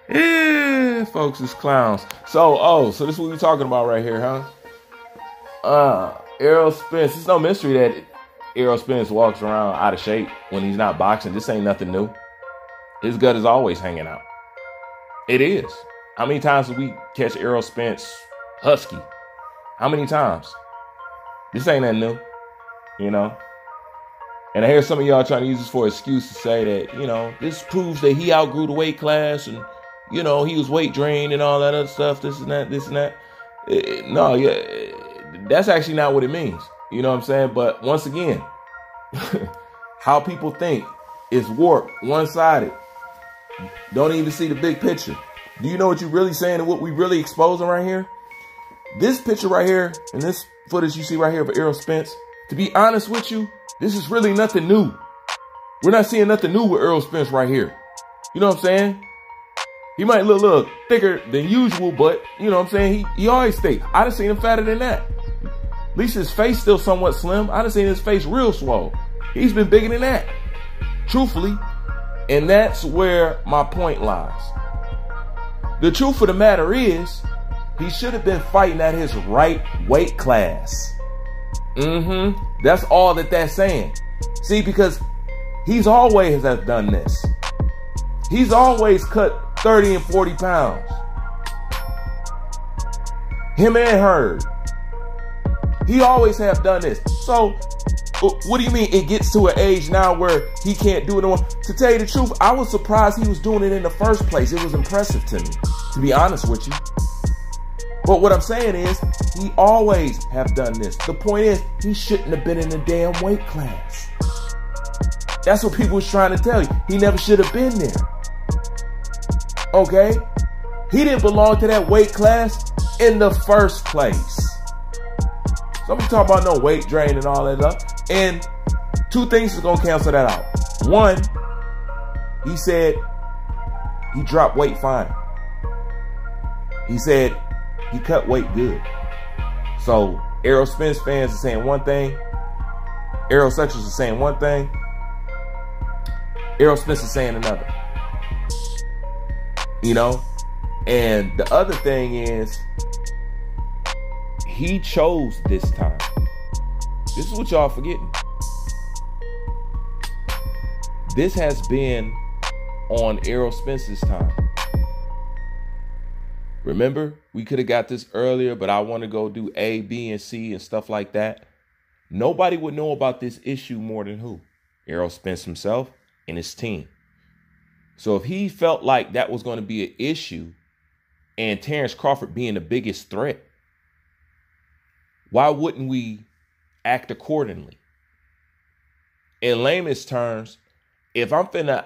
Yeah, folks is clowns. So this is what we're talking about right here, huh? Errol Spence. It's no mystery that Errol Spence walks around out of shape when he's not boxing. This ain't nothing new. His gut is always hanging out. It is. How many times did we catch Errol Spence husky? How many times? This ain't that new, you know? And I hear some of y'all trying to use this for an excuse to say that, you know, this proves that he outgrew the weight class and, you know, he was weight drained and all that other stuff, this and that. No, that's actually not what it means. You know what I'm saying? But once again, how people think is warped, one-sided. Don't even see the big picture. Do you know what you're really saying and what we really exposing right here? This picture right here and this footage you see right here of Errol Spence, to be honest with you, this is really nothing new. We're not seeing nothing new with Errol Spence right here. You know what I'm saying? He might look a little thicker than usual, but you know what I'm saying? He always thick. I done seen him fatter than that. At least his face still somewhat slim. I done seen his face real swole. He's been bigger than that. Truthfully. And that's where my point lies. The truth of the matter is, he should have been fighting at his right weight class. That's all that's saying. See, because he's always has done this. He's always cut 30 and 40 pounds. Him and Hurd. He always have done this. So, what do you mean it gets to an age now where he can't do it anymore? To tell you the truth, I was surprised he was doing it in the first place. It was impressive to me, to be honest with you. But what I'm saying is, he always have done this. The point is, he shouldn't have been in the damn weight class. That's what people was trying to tell you. He never should have been there. Okay? He didn't belong to that weight class in the first place. Somebody talk about no weight drain and all that stuff. And two things is going to cancel that out. One, he said he dropped weight fine. He said he cut weight good. So Errol Spence fans are saying one thing. Errol sexuals are saying one thing. Errol Spence is saying another. You know? And the other thing is, he chose this time. This is what y'all forgetting. This has been on Errol Spence's time. Remember, we could have got this earlier, but I want to go do A, B, and C and stuff like that. Nobody would know about this issue more than who? Errol Spence himself and his team. So if he felt like that was going to be an issue and Terrence Crawford being the biggest threat, why wouldn't we act accordingly? In layman's terms, if I'm finna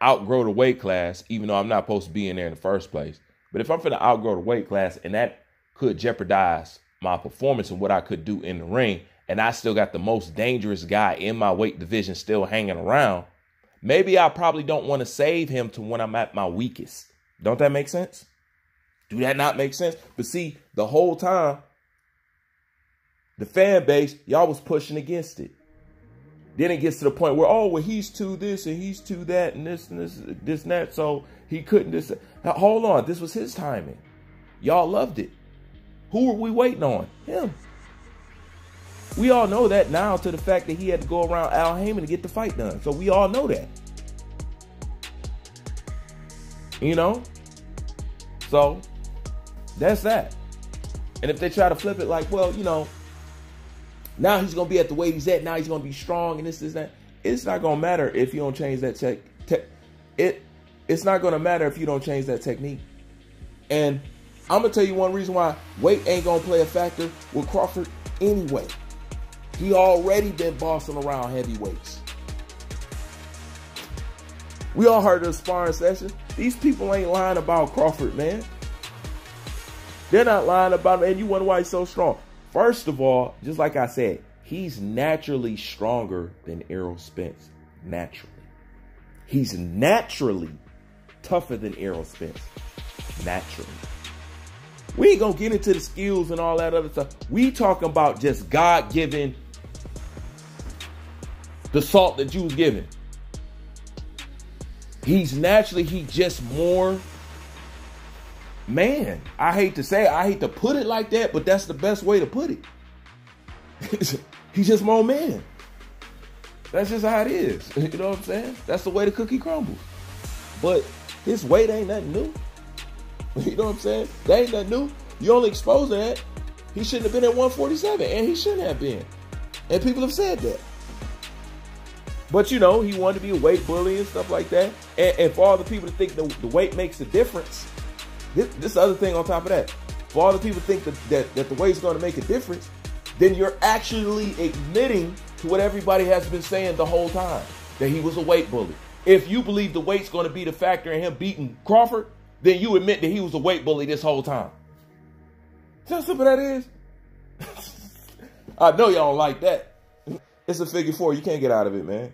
outgrow the weight class, even though I'm not supposed to be in there in the first place, but if I'm finna outgrow the weight class and that could jeopardize my performance and what I could do in the ring, and I still got the most dangerous guy in my weight division still hanging around, maybe I probably don't want to save him to when I'm at my weakest. Don't that make sense? Do that not make sense? But see, the whole time, the fan base, y'all was pushing against it. Then it gets to the point where, oh, well, he's too this and he's too that and this and that. So he couldn't this. Now, hold on. This was his timing. Y'all loved it. Who were we waiting on? Him. We all know that now, to the fact that he had to go around Al Heyman to get the fight done. So we all know that. You know? So that's that. And if they try to flip it like, well, you know, now he's going to be at the weight he's at. Now he's going to be strong and this, that. It's not going to matter if you don't change that it's not going to matter if you don't change that technique. And I'm going to tell you one reason why weight ain't going to play a factor with Crawford anyway. He already been bossing around heavyweights. We all heard of the sparring session. These people ain't lying about Crawford, man. They're not lying about him. And you wonder why he's so strong. First of all, just like I said, he's naturally stronger than Errol Spence. Naturally. He's naturally tougher than Errol Spence. Naturally. We ain't gonna get into the skills and all that other stuff. We talking about just God-given, the salt that you was given. He's naturally, he just more man. I hate to say it, I hate to put it like that, but that's the best way to put it. He's just more man. That's just how it is. You know what I'm saying? That's the way the cookie crumbles. But his weight ain't nothing new. You know what I'm saying? That ain't nothing new. You only expose that. He shouldn't have been at 147, and he shouldn't have been. And people have said that. But, you know, he wanted to be a weight bully and stuff like that. And for all the people to think the weight makes a difference, this other thing on top of that, for all the people to think that the weight's going to make a difference, then you're actually admitting to what everybody has been saying the whole time, that he was a weight bully. If you believe the weight's going to be the factor in him beating Crawford, then you admit that he was a weight bully this whole time. See how simple that is? I know y'all don't like that. It's a figure four. You can't get out of it, man.